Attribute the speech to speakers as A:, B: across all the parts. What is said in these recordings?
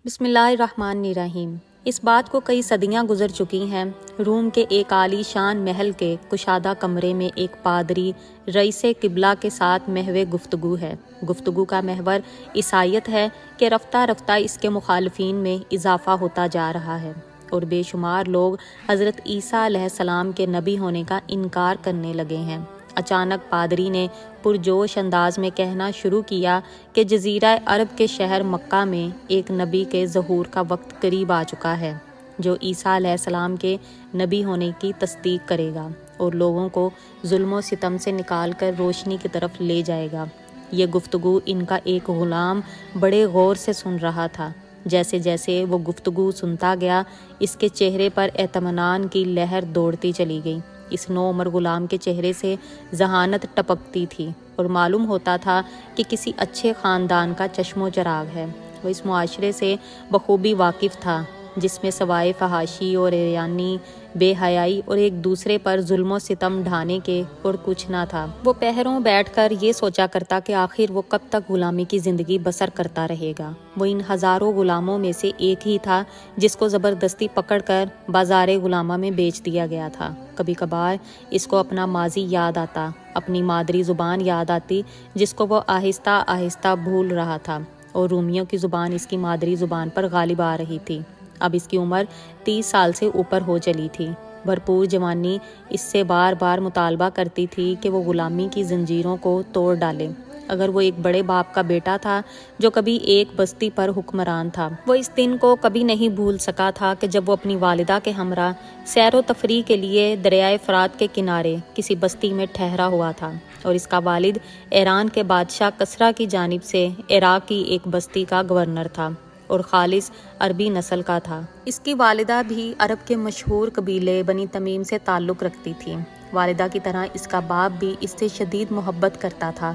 A: بسم اللہ الرحمن الرحیم۔ اس بات کو کئی صدیاں گزر چکی ہیں۔ روم کے ایک عالی شان محل کے کشادہ کمرے میں ایک پادری رئیس قبلہ کے ساتھ محو گفتگو ہے۔ گفتگو کا محور عیسائیت ہے کہ رفتہ رفتہ اس کے مخالفین میں اضافہ ہوتا جا رہا ہے اور بے شمار لوگ حضرت عیسیٰ علیہ السلام کے نبی ہونے کا انکار کرنے لگے ہیں۔ اچانک پادری نے پرجوش انداز میں کہنا شروع کیا کہ جزیرہ عرب کے شہر مکہ میں ایک نبی کے ظہور کا وقت قریب آ چکا ہے جو عیسیٰ علیہ السلام کے نبی ہونے کی تصدیق کرے گا اور لوگوں کو ظلم و ستم سے نکال کر روشنی کی طرف لے جائے گا۔ یہ گفتگو ان کا ایک غلام بڑے غور سے سن رہا تھا۔ جیسے جیسے وہ گفتگو سنتا گیا اس کے چہرے پر اطمینان کی لہر دوڑتی چلی گئی۔ اس نوعمر غلام کے چہرے سے ذہانت ٹپکتی تھی اور معلوم ہوتا تھا کہ کسی اچھے خاندان کا چشم و چراغ ہے۔ وہ اس معاشرے سے بخوبی واقف تھا جس میں سوائے فحاشی اور عریانی بے حیائی اور ایک دوسرے پر ظلم و ستم ڈھانے کے اور کچھ نہ تھا۔ وہ پہروں بیٹھ کر یہ سوچا کرتا کہ آخر وہ کب تک غلامی کی زندگی بسر کرتا رہے گا۔ وہ ان ہزاروں غلاموں میں سے ایک ہی تھا جس کو زبردستی پکڑ کر بازار غلامہ میں بیچ دیا گیا تھا۔ کبھی کبھار اس کو اپنا ماضی یاد آتا، اپنی مادری زبان یاد آتی جس کو وہ آہستہ آہستہ بھول رہا تھا اور رومیوں کی زبان اس کی مادری زبان پر غالب آ رہی تھی۔ اب اس کی عمر 30 سال سے اوپر ہو چلی تھی۔ بھرپور جوانی اس سے بار بار مطالبہ کرتی تھی کہ وہ غلامی کی زنجیروں کو توڑ ڈالے۔ اگر وہ ایک بڑے باپ کا بیٹا تھا جو کبھی ایک بستی پر حکمران تھا، وہ اس دن کو کبھی نہیں بھول سکا تھا کہ جب وہ اپنی والدہ کے ہمراہ سیر و تفریح کے لیے دریائے فرات کے کنارے کسی بستی میں ٹھہرا ہوا تھا اور اس کا والد ایران کے بادشاہ کسریٰ کی جانب سے عراق کی ایک بستی کا گورنر تھا اور خالص عربی نسل کا تھا۔ اس کی والدہ بھی عرب کے مشہور قبیلے بنی تمیم سے تعلق رکھتی تھی۔ والدہ کی طرح اس کا باپ بھی اس سے شدید محبت کرتا تھا۔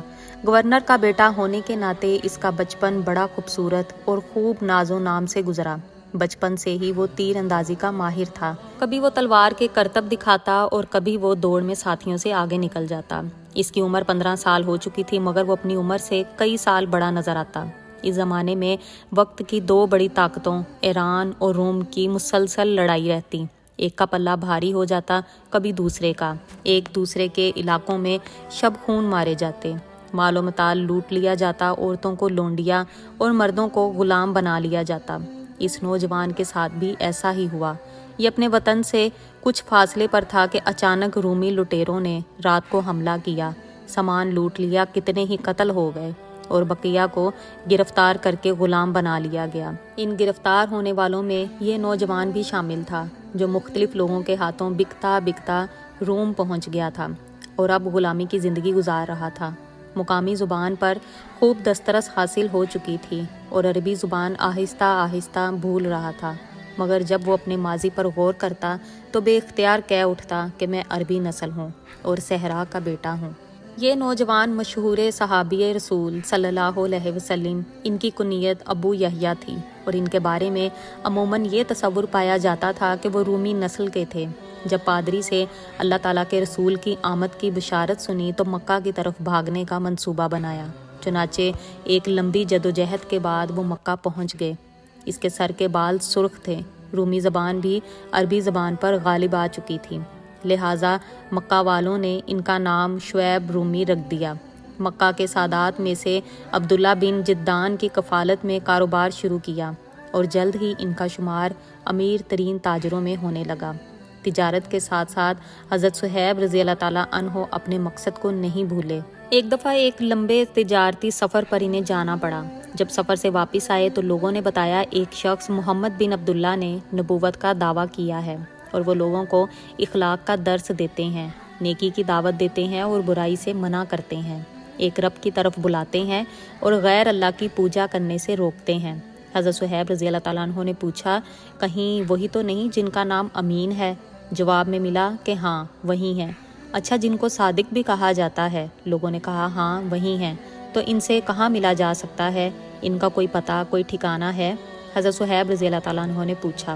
A: گورنر کا بیٹا ہونے کے ناطے اس کا بچپن بڑا خوبصورت اور خوب ناز و نام سے گزرا۔ بچپن سے ہی وہ تیر اندازی کا ماہر تھا۔ کبھی وہ تلوار کے کرتب دکھاتا اور کبھی وہ دوڑ میں ساتھیوں سے آگے نکل جاتا۔ اس کی عمر 15 سال ہو چکی تھی مگر وہ اپنی عمر سے کئی سال بڑا نظر آتا۔ اس زمانے میں وقت کی دو بڑی طاقتوں ایران اور روم کی مسلسل لڑائی رہتی۔ ایک کا پلہ بھاری ہو جاتا، کبھی دوسرے کا۔ ایک دوسرے کے علاقوں میں شب خون مارے جاتے، مال و متاع لوٹ لیا جاتا، عورتوں کو لونڈیا اور مردوں کو غلام بنا لیا جاتا۔ اس نوجوان کے ساتھ بھی ایسا ہی ہوا۔ یہ اپنے وطن سے کچھ فاصلے پر تھا کہ اچانک رومی لٹیروں نے رات کو حملہ کیا، سامان لوٹ لیا، کتنے ہی قتل ہو گئے اور بقیہ کو گرفتار کر کے غلام بنا لیا گیا۔ ان گرفتار ہونے والوں میں یہ نوجوان بھی شامل تھا جو مختلف لوگوں کے ہاتھوں بکتا بکتا روم پہنچ گیا تھا اور اب غلامی کی زندگی گزار رہا تھا۔ مقامی زبان پر خوب دسترس حاصل ہو چکی تھی اور عربی زبان آہستہ آہستہ بھول رہا تھا، مگر جب وہ اپنے ماضی پر غور کرتا تو بے اختیار کہہ اٹھتا کہ میں عربی نسل ہوں اور صحرا کا بیٹا ہوں۔ یہ نوجوان مشہور صحابی رسول صلی اللہ علیہ وسلم، ان کی کنیت ابو یحییٰ تھی اور ان کے بارے میں عموماً یہ تصور پایا جاتا تھا کہ وہ رومی نسل کے تھے۔ جب پادری سے اللہ تعالیٰ کے رسول کی آمد کی بشارت سنی تو مکہ کی طرف بھاگنے کا منصوبہ بنایا۔ چنانچہ ایک لمبی جدوجہد کے بعد وہ مکہ پہنچ گئے۔ اس کے سر کے بال سرخ تھے۔ رومی زبان بھی عربی زبان پر غالب آ چکی تھی، لہٰذا مکہ والوں نے ان کا نام شعیب رومی رکھ دیا۔ مکہ کے سادات میں سے عبداللہ بن جدعان کی کفالت میں کاروبار شروع کیا اور جلد ہی ان کا شمار امیر ترین تاجروں میں ہونے لگا۔ تجارت کے ساتھ ساتھ حضرت صہیب رضی اللہ تعالیٰ عنہ اپنے مقصد کو نہیں بھولے۔ ایک دفعہ ایک لمبے تجارتی سفر پر انہیں جانا پڑا۔ جب سفر سے واپس آئے تو لوگوں نے بتایا ایک شخص محمد بن عبداللہ نے نبوت کا دعویٰ کیا ہے اور وہ لوگوں کو اخلاق کا درس دیتے ہیں، نیکی کی دعوت دیتے ہیں اور برائی سے منع کرتے ہیں، ایک رب کی طرف بلاتے ہیں اور غیر اللہ کی پوجا کرنے سے روکتے ہیں۔ حضرت صہیب رضی اللہ تعالیٰ عنہ نے پوچھا، کہیں وہی تو نہیں جن کا نام امین ہے؟ جواب میں ملا کہ ہاں وہی ہیں۔ اچھا، جن کو صادق بھی کہا جاتا ہے؟ لوگوں نے کہا ہاں وہی ہیں۔ تو ان سے کہاں ملا جا سکتا ہے؟ ان کا کوئی پتہ، کوئی ٹھکانہ ہے؟ حضرت صہیب رضی اللہ تعالیٰ عنہ نے پوچھا۔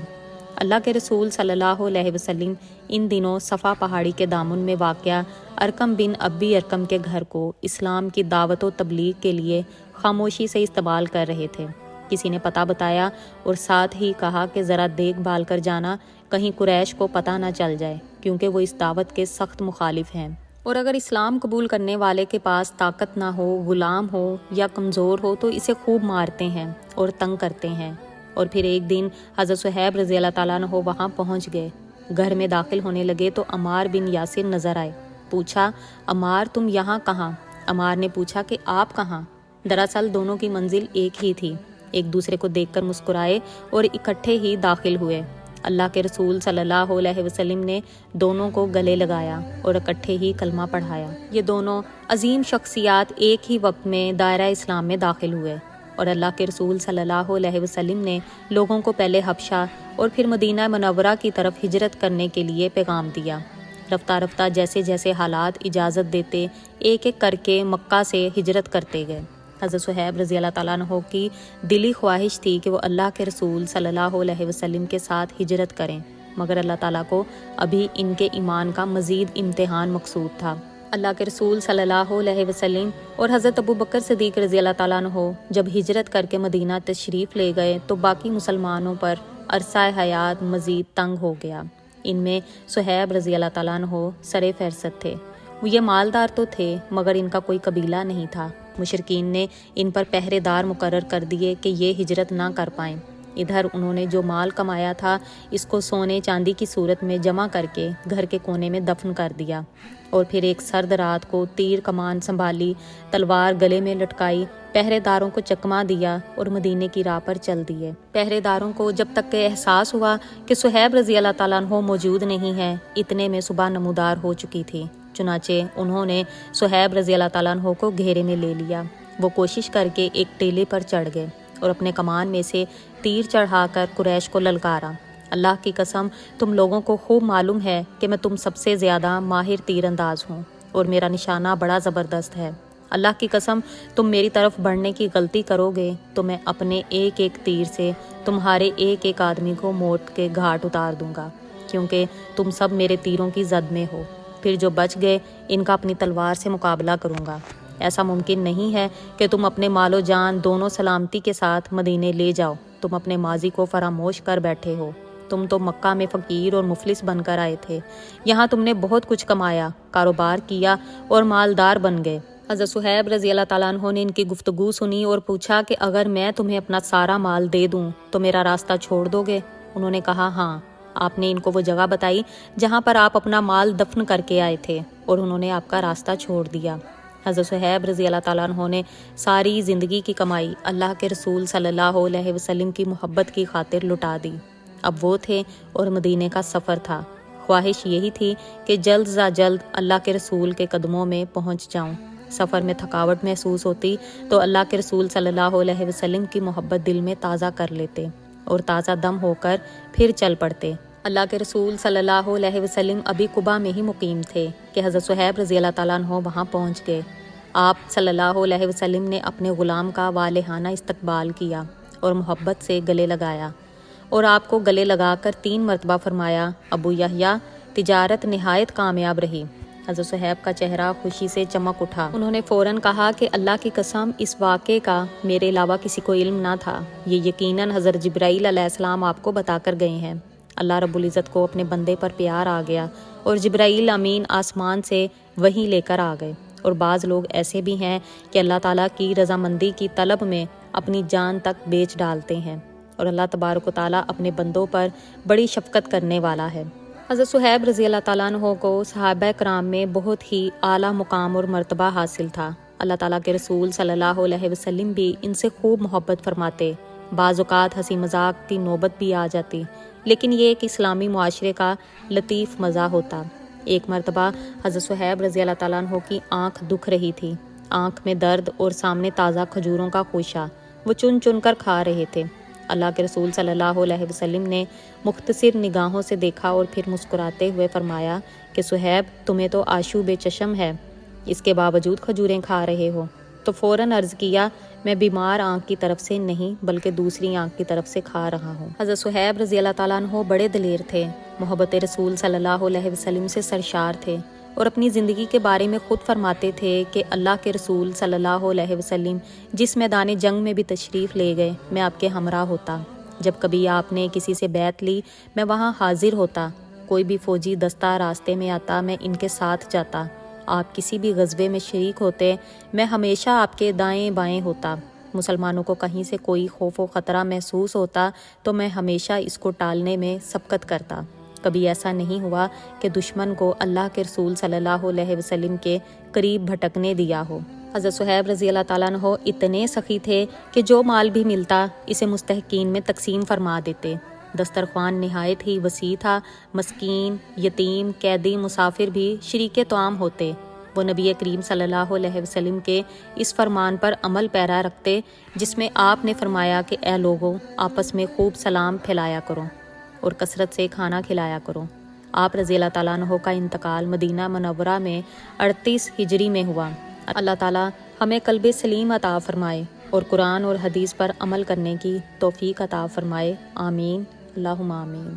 A: اللہ کے رسول صلی اللہ علیہ وسلم ان دنوں صفا پہاڑی کے دامن میں واقع ارقم بن ابی ارقم کے گھر کو اسلام کی دعوت و تبلیغ کے لیے خاموشی سے استقبال کر رہے تھے۔ کسی نے پتہ بتایا اور ساتھ ہی کہا کہ ذرا دیکھ بھال کر جانا کہیں قریش کو پتہ نہ چل جائے، کیونکہ وہ اس دعوت کے سخت مخالف ہیں، اور اگر اسلام قبول کرنے والے کے پاس طاقت نہ ہو، غلام ہو یا کمزور ہو تو اسے خوب مارتے ہیں اور تنگ کرتے ہیں۔ اور پھر ایک دن حضرت صہیب رضی اللہ تعالیٰ عنہ وہاں پہنچ گئے۔ گھر میں داخل ہونے لگے تو عمار بن یاسر نظر آئے۔ پوچھا، عمار تم یہاں کہاں؟ عمار نے پوچھا کہ آپ کہاں؟ دراصل دونوں کی منزل ایک ہی تھی۔ ایک دوسرے کو دیکھ کر مسکرائے اور اکٹھے ہی داخل ہوئے۔ اللہ کے رسول صلی اللہ علیہ وسلم نے دونوں کو گلے لگایا اور اکٹھے ہی کلمہ پڑھایا۔ یہ دونوں عظیم شخصیات ایک ہی وقت میں دائرہ اسلام میں داخل ہوئے، اور اللہ کے رسول صلی اللہ علیہ وسلم نے لوگوں کو پہلے حبشہ اور پھر مدینہ منورہ کی طرف ہجرت کرنے کے لیے پیغام دیا۔ رفتہ رفتہ جیسے جیسے حالات اجازت دیتے، ایک ایک کر کے مکہ سے ہجرت کرتے گئے۔ حضرت صہیب رضی اللہ تعالیٰ عنہ کی دلی خواہش تھی کہ وہ اللہ کے رسول صلی اللہ علیہ وسلم کے ساتھ ہجرت کریں، مگر اللہ تعالیٰ کو ابھی ان کے ایمان کا مزید امتحان مقصود تھا۔ اللہ کے رسول صلی اللہ علیہ وسلم اور حضرت ابو بکر صدیق رضی اللہ تعالیٰ عنہ جب ہجرت کر کے مدینہ تشریف لے گئے تو باقی مسلمانوں پر عرصہ حیات مزید تنگ ہو گیا۔ ان میں صہیب رضی اللہ تعالیٰ عنہ سر فہرست تھے۔ وہ یہ مالدار تو تھے مگر ان کا کوئی قبیلہ نہیں تھا۔ مشرکین نے ان پر پہرے دار مقرر کر دیے کہ یہ ہجرت نہ کر پائیں۔ ادھر انہوں نے جو مال کمایا تھا اس کو سونے چاندی کی صورت میں جمع کر کے گھر کے کونے میں دفن کر دیا، اور پھر ایک سرد رات کو تیر کمان سنبھالی، تلوار گلے میں لٹکائی، پہرے داروں کو چکما دیا اور مدینے کی راہ پر چل دیے۔ پہرے داروں کو جب تک کہ احساس ہوا کہ صہیب رضی اللہ تعالیٰ عنہ موجود نہیں ہے، اتنے میں صبح نمودار ہو چکی تھی۔ چنانچہ انہوں نے صہیب رضی اللہ تعالیٰ عنہ کو گھیرے میں لے لیا۔ وہ کوشش کر کے ایک ٹیلے پر چڑھ گئے اور اپنے کمان میں سے تیر چڑھا کر قریش کو للکارا۔ اللہ کی قسم، تم لوگوں کو خوب معلوم ہے کہ میں تم سب سے زیادہ ماہر تیر انداز ہوں اور میرا نشانہ بڑا زبردست ہے۔ اللہ کی قسم، تم میری طرف بڑھنے کی غلطی کرو گے تو میں اپنے ایک ایک تیر سے تمہارے ایک ایک آدمی کو موت کے گھاٹ اتار دوں گا، کیونکہ تم سب میرے تیروں کی زد میں ہو۔ پھر جو بچ گئے ان کا اپنی تلوار سے مقابلہ کروں گا۔ ایسا ممکن نہیں ہے کہ تم اپنے مال و جان دونوں سلامتی کے ساتھ مدینے لے جاؤ۔ تم اپنے ماضی کو فراموش کر بیٹھے ہو۔ تم تو مکہ میں فقیر اور مفلس بن کر آئے تھے، یہاں تم نے بہت کچھ کمایا، کاروبار کیا اور مالدار بن گئے۔ حضرت صہیب رضی اللہ تعالیٰ عنہ نے ان کی گفتگو سنی اور پوچھا کہ اگر میں تمہیں اپنا سارا مال دے دوں تو میرا راستہ چھوڑ دو گے؟ انہوں نے کہا ہاں۔ آپ نے ان کو وہ جگہ بتائی جہاں پر آپ اپنا مال دفن کر کے آئے تھے، اور انہوں نے آپ کا راستہ چھوڑ دیا۔ حضرت صہیب رضی اللہ تعالیٰ عنہ نے ساری زندگی کی کمائی اللہ کے رسول صلی اللہ علیہ وسلم کی محبت کی خاطر لٹا دی۔ اب وہ تھے اور مدینے کا سفر تھا۔ خواہش یہی تھی کہ جلد از جلد اللہ کے رسول کے قدموں میں پہنچ جاؤں۔ سفر میں تھکاوٹ محسوس ہوتی تو اللہ کے رسول صلی اللہ علیہ وسلم کی محبت دل میں تازہ کر لیتے اور تازہ دم ہو کر پھر چل پڑتے۔ اللہ کے رسول صلی اللہ علیہ وسلم ابھی قبا میں ہی مقیم تھے کہ حضرت صہیب رضی اللہ تعالیٰ عنہ وہاں پہنچ گئے۔ آپ صلی اللہ علیہ وسلم نے اپنے غلام کا والہانہ استقبال کیا اور محبت سے گلے لگایا، اور آپ کو گلے لگا کر 3 مرتبہ فرمایا، ابو یحییٰ، تجارت نہایت کامیاب رہی۔ حضرت صہیب کا چہرہ خوشی سے چمک اٹھا۔ انہوں نے فوراً کہا کہ اللہ کی قسم، اس واقعے کا میرے علاوہ کسی کو علم نہ تھا، یہ یقیناً حضرت جبرائیل علیہ السلام آپ کو بتا کر گئے ہیں۔ اللہ رب العزت کو اپنے بندے پر پیار آ گیا اور جبرائیل امین آسمان سے وحی لے کر آ گئے۔ اور بعض لوگ ایسے بھی ہیں کہ اللہ تعالیٰ کی رضامندی کی طلب میں اپنی جان تک بیچ ڈالتے ہیں، اور اللہ تبارک و تعالیٰ اپنے بندوں پر بڑی شفقت کرنے والا ہے۔ حضرت صہیب رضی اللہ تعالیٰ عنہ کو صحابہ کرام میں بہت ہی اعلیٰ مقام اور مرتبہ حاصل تھا۔ اللہ تعالیٰ کے رسول صلی اللہ علیہ وسلم بھی ان سے خوب محبت فرماتے۔ بعض اوقات ہنسی مذاق کی نوبت بھی آ جاتی، لیکن یہ ایک اسلامی معاشرے کا لطیف مزہ ہوتا۔ ایک مرتبہ حضرت صہیب رضی اللہ تعالیٰ عنہ کی آنکھ دکھ رہی تھی، آنکھ میں درد اور سامنے تازہ کھجوروں کا خوشہ، وہ چن چن کر کھا رہے تھے۔ اللہ کے رسول صلی اللہ علیہ وسلم نے مختصر نگاہوں سے دیکھا اور پھر مسکراتے ہوئے فرمایا کہ صہیب، تمہیں تو آشوب چشم ہے، اس کے باوجود کھجوریں کھا رہے ہو۔ تو فوراً عرض کیا، میں بیمار آنکھ کی طرف سے نہیں بلکہ دوسری آنکھ کی طرف سے کھا رہا ہوں۔ حضرت صہیب رضی اللہ تعالیٰ عنہ بڑے دلیر تھے، محبت رسول صلی اللہ علیہ وسلم سے سرشار تھے۔ اور اپنی زندگی کے بارے میں خود فرماتے تھے کہ اللہ کے رسول صلی اللہ علیہ وسلم جس میدان جنگ میں بھی تشریف لے گئے میں آپ کے ہمراہ ہوتا، جب کبھی آپ نے کسی سے بیعت لی میں وہاں حاضر ہوتا، کوئی بھی فوجی دستہ راستے میں آتا میں ان کے ساتھ جاتا، آپ کسی بھی غزوے میں شریک ہوتے میں ہمیشہ آپ کے دائیں بائیں ہوتا، مسلمانوں کو کہیں سے کوئی خوف و خطرہ محسوس ہوتا تو میں ہمیشہ اس کو ٹالنے میں سبقت کرتا، کبھی ایسا نہیں ہوا کہ دشمن کو اللہ کے رسول صلی اللہ علیہ وسلم کے قریب بھٹکنے دیا ہو۔ حضرت صہیب رضی اللہ تعالیٰ عنہ اتنے سخی تھے کہ جو مال بھی ملتا اسے مستحقین میں تقسیم فرما دیتے، دسترخوان نہایت ہی وسیع تھا، مسکین، یتیم، قیدی، مسافر بھی شریک طعام ہوتے، وہ نبی کریم صلی اللہ علیہ وسلم کے اس فرمان پر عمل پیرا رکھتے جس میں آپ نے فرمایا کہ اے لوگوں آپس میں خوب سلام پھیلایا کرو اور کثرت سے کھانا کھلایا کرو۔ آپ رضی اللہ تعالیٰ عنہ کا انتقال مدینہ منورہ میں 38 ہجری میں ہوا۔ اللہ تعالیٰ ہمیں قلب سلیم عطا فرمائے اور قرآن اور حدیث پر عمل کرنے کی توفیق عطا فرمائے، آمین، اللہم آمین۔